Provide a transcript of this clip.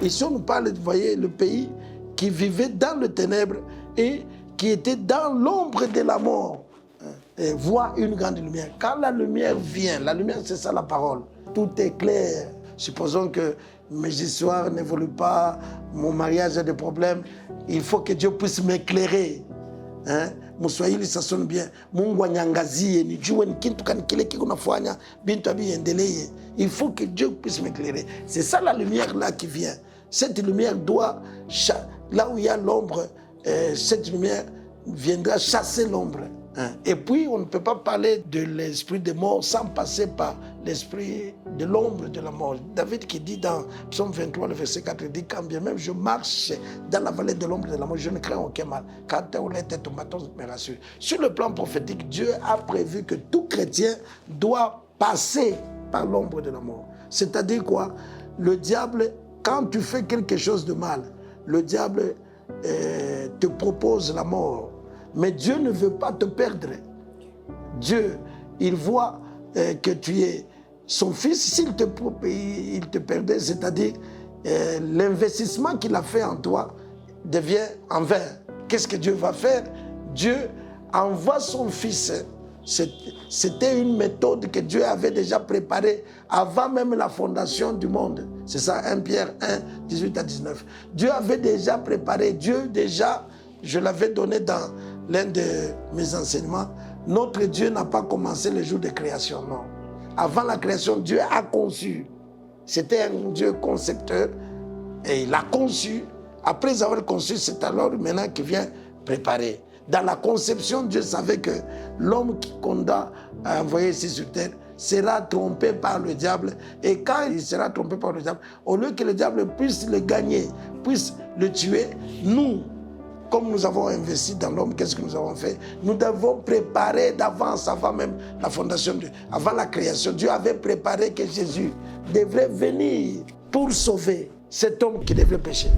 Ici, on nous parle, vous voyez, le pays qui vivait dans le ténèbre et qui était dans l'ombre de la mort. Et voit une grande lumière. Quand la lumière vient, la lumière, c'est ça la parole. Tout est clair. Supposons que mes histoires n'évoluent pas, mon mariage a des problèmes. Il faut que Dieu puisse m'éclairer. Muswahili ça sonne bien. Mungu anyangazie nijue ni kitu kan kile kiko nafanya bintu abiendelee. Il faut que Dieu puisse m'éclairer. C'est ça la lumière là qui vient. Cette lumière doit, là où il y a l'ombre, cette lumière viendra chasser l'ombre. Et puis, on ne peut pas parler de l'esprit de mort sans passer par l'esprit de l'ombre de la mort. David qui dit dans Psaume 23, le verset 4, il dit « Quand bien même je marche dans la vallée de l'ombre de la mort, je ne crains aucun mal. Quand ta houlette et ton bâton me rassurent. » Sur le plan prophétique, Dieu a prévu que tout chrétien doit passer par l'ombre de la mort. C'est-à-dire quoi? Le diable, quand tu fais quelque chose de mal, le diable te propose la mort. Mais Dieu ne veut pas te perdre. Dieu, il voit que tu es son fils. S'il te perdait, c'est-à-dire l'investissement qu'il a fait en toi devient en vain. Qu'est-ce que Dieu va faire? Dieu envoie son fils. C'était une méthode que Dieu avait déjà préparée avant même la fondation du monde. C'est ça, 1 Pierre 1, 18 à 19. Dieu avait déjà préparé, Dieu déjà, je l'avais donné dans l'un de mes enseignements, notre Dieu n'a pas commencé le jour de création, non. Avant la création, Dieu a conçu. C'était un Dieu concepteur et il a conçu. Après avoir conçu, c'est alors maintenant qu'il vient préparer. Dans la conception, Dieu savait que l'homme qu'on a envoyé ici sur terre sera trompé par le diable. Et quand il sera trompé par le diable, au lieu que le diable puisse le gagner, puisse le tuer, nous, comme nous avons investi dans l'homme, qu'est-ce que nous avons fait? Nous devons préparer d'avance, avant même la fondation, avant la création. Dieu avait préparé que Jésus devrait venir pour sauver cet homme qui devrait pécher.